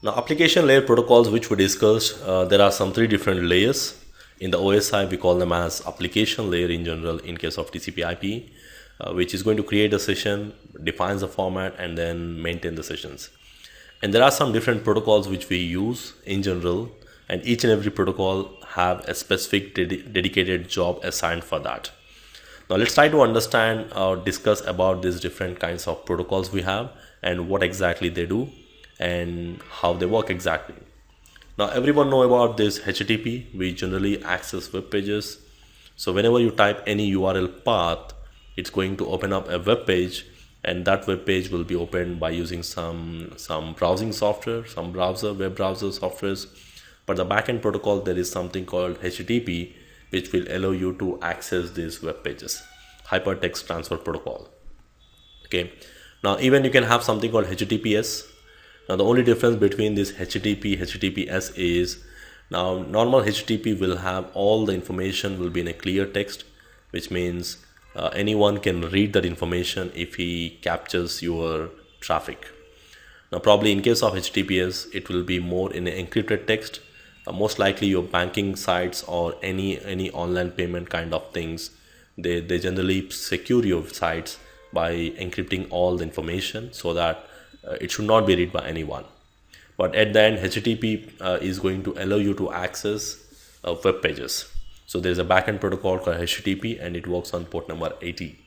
Now, application layer protocols which we discussed, there are some three different layers. In the OSI, we call them as application layer in general in case of TCP IP, which is going to create a session, defines the format, and then maintain the sessions. And there are some different protocols which we use in general, and each and every protocol have a specific dedicated job assigned for that. Now let's try to understand or discuss about these different kinds of protocols we have and what exactly they do and how they work exactly. Now everyone know about this HTTP. We generally access web pages. So whenever you type any URL path, it's going to open up a web page, and that web page will be opened by using some browsing software, some web browser softwares. But the backend protocol, there is something called HTTP, which will allow you to access these web pages, hypertext transfer protocol. Okay. Now even you can have something called HTTPS. Now the only difference between this HTTPS is, now normal HTTP will have all the information will be in a clear text, which means anyone can read that information if he captures your traffic. Now probably in case of HTTPS, it will be more in an encrypted text. Most likely your banking sites or any online payment kind of things, they generally secure your sites by encrypting all the information so that it should not be read by anyone. But at the end, HTTP is going to allow you to access web pages. So there is a backend protocol called HTTP, and it works on port number 80.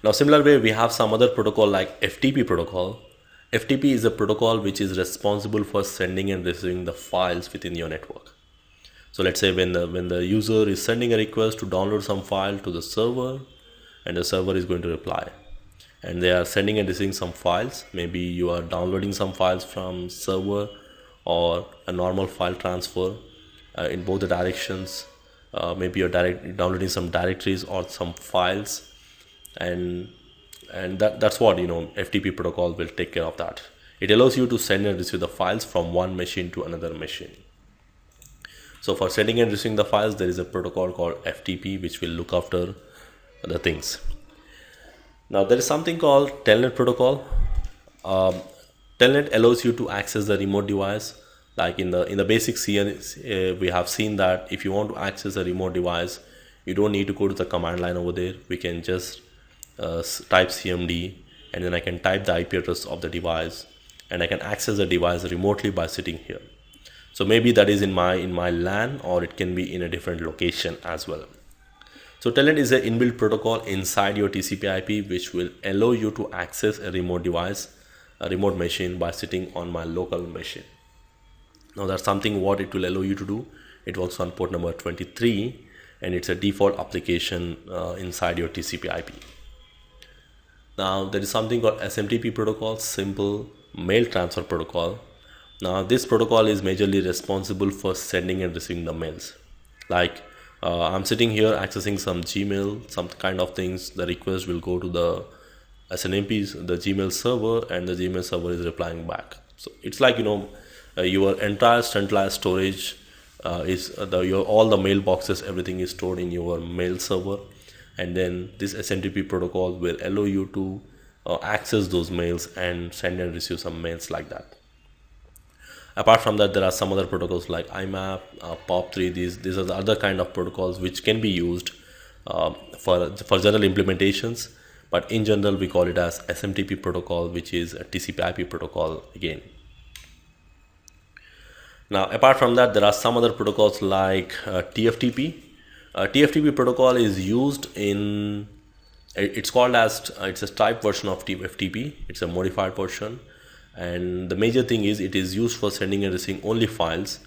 Now similar way, we have some other protocol like FTP protocol. FTP is a protocol which is responsible for sending and receiving the files within your network. So let's say when the user is sending a request to download some file to the server, and the server is going to reply, and they are sending and receiving some files. Maybe you are downloading some files from server or a normal file transfer in both the directions. Maybe you're downloading some directories or some files, and that's what FTP protocol will take care of that. It allows you to send and receive the files from one machine to another machine. So for sending and receiving the files, there is a protocol called FTP which will look after the things. Now there is something called Telnet protocol. Telnet allows you to access the remote device. Like in the basic CN, we have seen that if you want to access a remote device, you don't need to go to the command line over there. We can just type CMD, and then I can type the IP address of the device, and I can access the device remotely by sitting here. So maybe that is in my LAN, or it can be in a different location as well. So Telnet is an inbuilt protocol inside your TCP IP which will allow you to access a remote device, a remote machine, by sitting on my local machine. Now that's something what it will allow you to do. It works on port number 23, and it's a default application inside your TCP IP. Now there is something called SMTP protocol, simple mail transfer protocol. Now this protocol is majorly responsible for sending and receiving the mails. Like I'm sitting here accessing some Gmail, some kind of things. The request will go to the SNMP's, the Gmail server, and the Gmail server is replying back. So it's like your entire centralized storage is all the mailboxes, everything is stored in your mail server, and then this SMTP protocol will allow you to access those mails and send and receive some mails like that. Apart from that, there are some other protocols like IMAP, POP3. These are the other kind of protocols which can be used for general implementations, but in general we call it as SMTP protocol, which is a TCP IP protocol again. Now apart from that, there are some other protocols like TFTP. TFTP protocol is used in, it's called as, it's a type version of TFTP. It's a modified version, and the major thing is it is used for sending and receiving only files,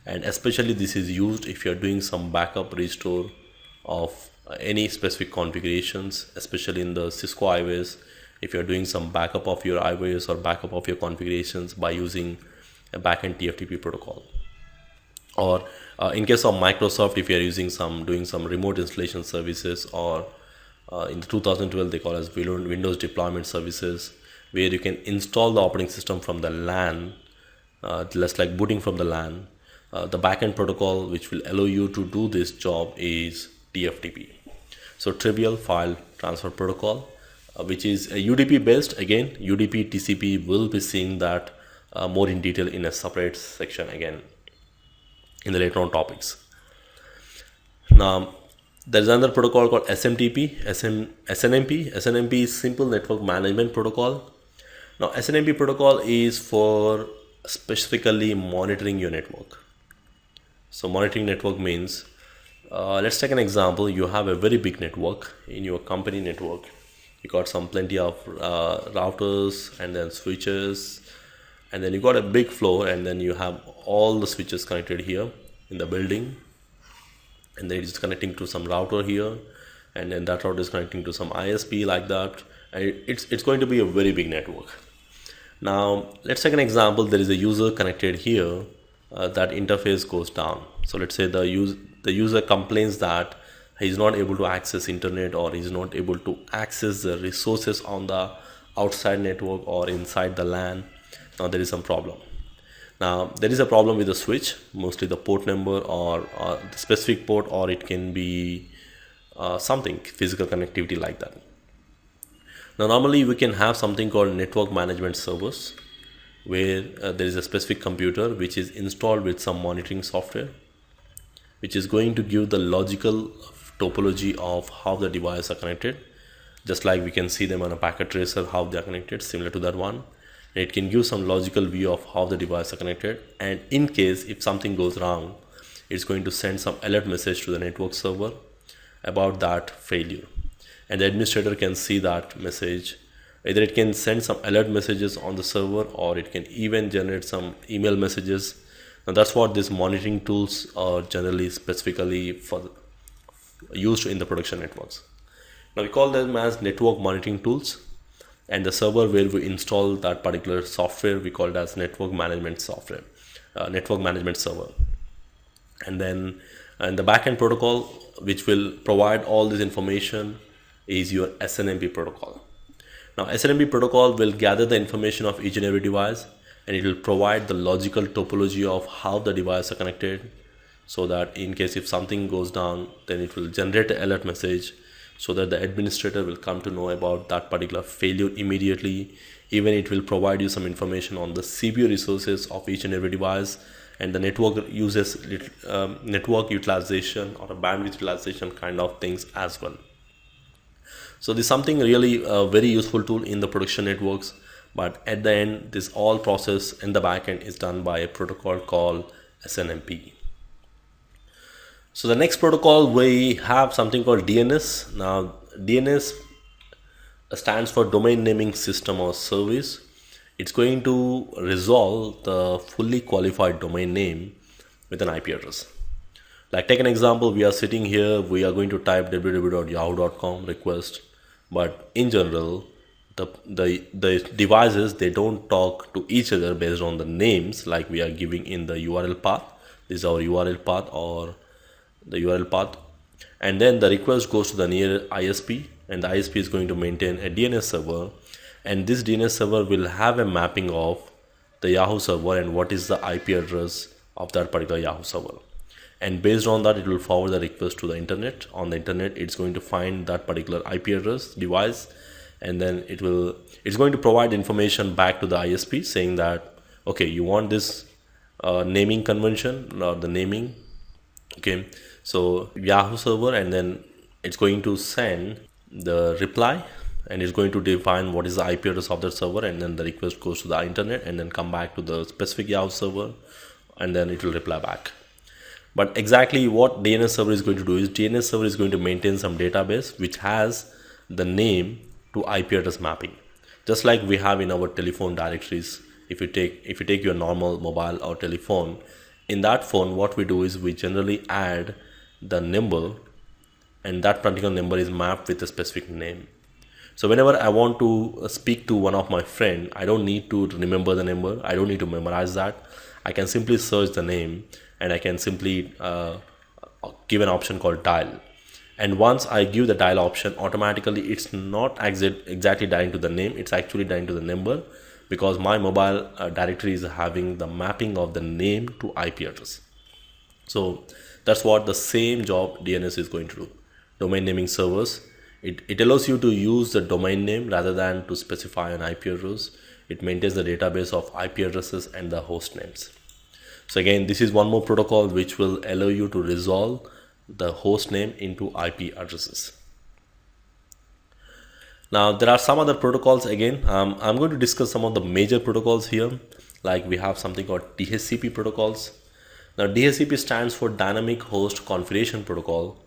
and especially this is used if you are doing some backup restore of any specific configurations, especially in the Cisco IOS. If you are doing some backup of your IOS or backup of your configurations by using a backend TFTP protocol, or in case of Microsoft, if you are using doing some remote installation services, or in 2012 they call as Windows deployment services, where you can install the operating system from the LAN, just like booting from the LAN. The backend protocol which will allow you to do this job is TFTP. So trivial file transfer protocol, which is a UDP based. Again, UDP TCP will be seeing that more in detail in a separate section again in the later on topics. Now, there's another protocol called SMTP, SNMP. SNMP is Simple Network Management Protocol. Now, SNMP protocol is for specifically monitoring your network. So, monitoring network means, let's take an example. You have a very big network in your company network. You got plenty of routers and then switches, and then you got a big floor, and then you have all the switches connected here in the building, and then it's connecting to some router here, and then that router is connecting to some ISP like that, and it's going to be a very big network. Now let's take an example. There is a user connected here. That interface goes down. So let's say the user complains that he's not able to access internet, or he's not able to access the resources on the outside network or inside the LAN. Now there is some problem. Now there is a problem with the switch, mostly the port number or the specific port, or it can be something physical connectivity like that. Now normally we can have something called network management servers, where there is a specific computer which is installed with some monitoring software, which is going to give the logical topology of how the devices are connected, just like we can see them on a packet tracer, how they are connected, similar to that one. And it can give some logical view of how the devices are connected, and in case if something goes wrong, it's going to send some alert message to the network server about that failure, and the administrator can see that message. Either it can send some alert messages on the server, or it can even generate some email messages. Now that's what these monitoring tools are generally specifically for used in the production networks. Now we call them as network monitoring tools, and the server where we install that particular software, we call it as network management software, network management server. And then the backend protocol which will provide all this information is your SNMP protocol. Now SNMP protocol will gather the information of each and every device, and it will provide the logical topology of how the devices are connected, so that in case if something goes down, then it will generate an alert message, so that the administrator will come to know about that particular failure immediately. Even it will provide you some information on the CPU resources of each and every device, and the network uses network utilization or a bandwidth utilization kind of things as well. So this is something really very useful tool in the production networks, but at the end this all process in the backend is done by a protocol called SNMP. So the next protocol, we have something called DNS. Now DNS stands for Domain Naming System or Service. It's going to resolve the fully qualified domain name with an IP address. Like take an example, we are sitting here, we are going to type www.yahoo.com request, but in general the devices, they don't talk to each other based on the names like we are giving in the URL path. This is our URL path or the URL path, and then the request goes to the near ISP, and the ISP is going to maintain a DNS server, and this DNS server will have a mapping of the Yahoo server and what is the IP address of that particular Yahoo server, and based on that it will forward the request to the internet. On the internet it's going to find that particular IP address device, and then it's going to provide information back to the ISP saying that okay, you want this naming convention or the naming, okay, so Yahoo server, and then it's going to send the reply, and it's going to define what is the IP address of the server, and then the request goes to the internet and then come back to the specific Yahoo server, and then it will reply back. But exactly what DNS server is going to do is DNS server is going to maintain some database which has the name to IP address mapping, just like we have in our telephone directories. If you take your normal mobile or telephone, in that phone what we do is we generally add the number, and that particular number is mapped with a specific name. So whenever I want to speak to one of my friend, I don't need to remember the number, I don't need to memorize that. I can simply search the name, and I can simply give an option called dial, and once I give the dial option, automatically it's not exactly dialing to the name, it's actually dialing to the number, because my mobile directory is having the mapping of the name to IP address. So that's what the same job DNS is going to do. Domain naming servers, it allows you to use the domain name rather than to specify an IP address. It maintains the database of IP addresses and the host names. So again, this is one more protocol which will allow you to resolve the host name into IP addresses. Now there are some other protocols. Again, I'm going to discuss some of the major protocols here. Like we have something called DHCP protocols. Now DHCP stands for Dynamic Host Configuration Protocol.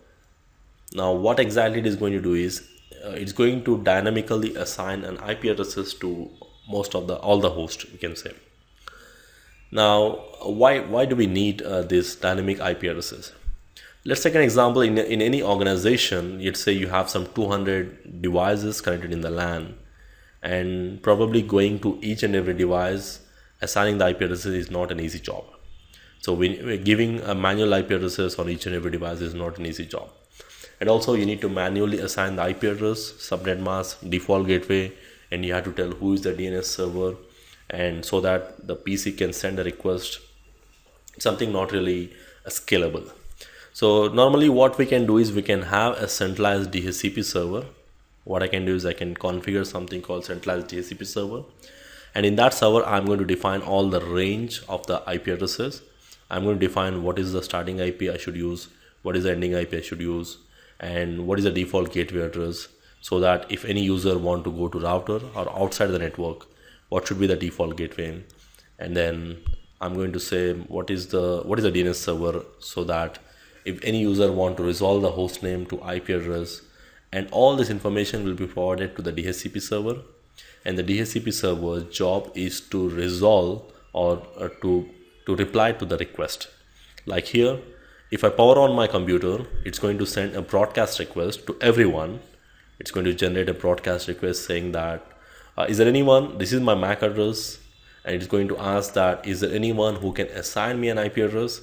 Now what exactly it is going to do is it's going to dynamically assign an IP addresses to all the hosts, you can say. Now why do we need these dynamic IP addresses? Let's take an example. In any organization, let's say you have some 200 devices connected in the LAN, and probably going to each and every device, assigning the IP addresses is not an easy job. So we're giving a manual IP addresses on each and every device is not an easy job. And also you need to manually assign the IP address, subnet mask, default gateway, and you have to tell who is the DNS server, and so that the PC can send a request. Something not really scalable. So normally what we can do is we can have a centralized DHCP server. What I can do is I can configure something called centralized DHCP server. And in that server, I'm going to define all the range of the IP addresses. I'm going to define what is the starting IP I should use, what is the ending IP I should use, and what is the default gateway address, so that if any user want to go to router or outside the network, what should be the default gateway. And then I'm going to say what is the DNS server, so that if any user want to resolve the host name to IP address, and all this information will be forwarded to the DHCP server, and the DHCP server's job is to resolve or to reply to the request. Like here, if I power on my computer, it's going to send a broadcast request to everyone. It's going to generate a broadcast request saying that is there anyone, this is my MAC address, and it's going to ask that is there anyone who can assign me an IP address.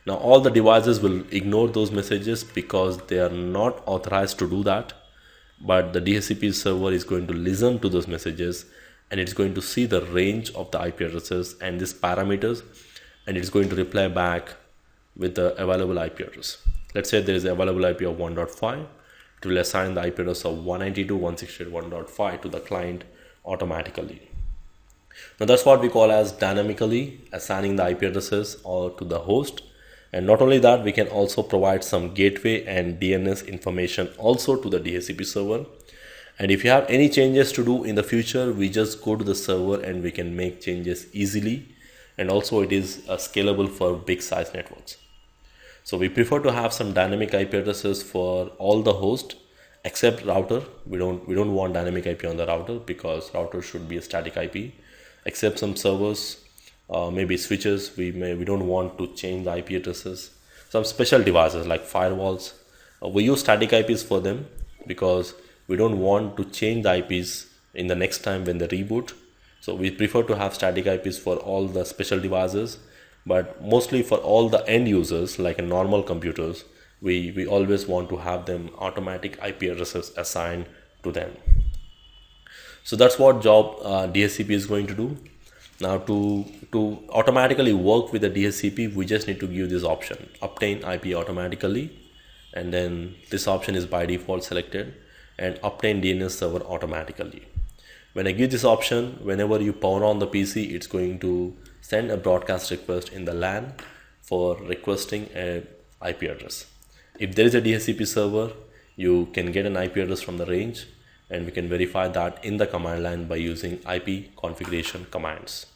Now all the devices will ignore those messages because they are not authorized to do that, but the DHCP server is going to listen to those messages, and it's going to see the range of the IP addresses and these parameters, and it's going to reply back with the available IP address. Let's say there is an available IP of 1.5. It will assign the IP address of 192.168.1.5 to the client automatically. Now that's what we call as dynamically assigning the IP addresses or to the host. And not only that, we can also provide some gateway and DNS information also to the DHCP server. And if you have any changes to do in the future, we just go to the server and we can make changes easily. And also it is scalable for big size networks. So we prefer to have some dynamic IP addresses for all the hosts except router. We don't want dynamic IP on the router because router should be a static IP. Except some servers, maybe switches, we don't want to change the IP addresses. Some special devices like firewalls, we use static IPs for them because we don't want to change the IPs in the next time when they reboot. So we prefer to have static IPs for all the special devices, but mostly for all the end users like in normal computers, we always want to have them automatic IP addresses assigned to them. So that's what job DHCP is going to do. Now to automatically work with the DHCP, we just need to give this option, obtain IP automatically, and then this option is by default selected, and obtain DNS server automatically. When I give this option, whenever you power on the PC, it's going to send a broadcast request in the LAN for requesting a IP address. If there is a DHCP server, you can get an IP address from the range, and we can verify that in the command line by using IP configuration commands.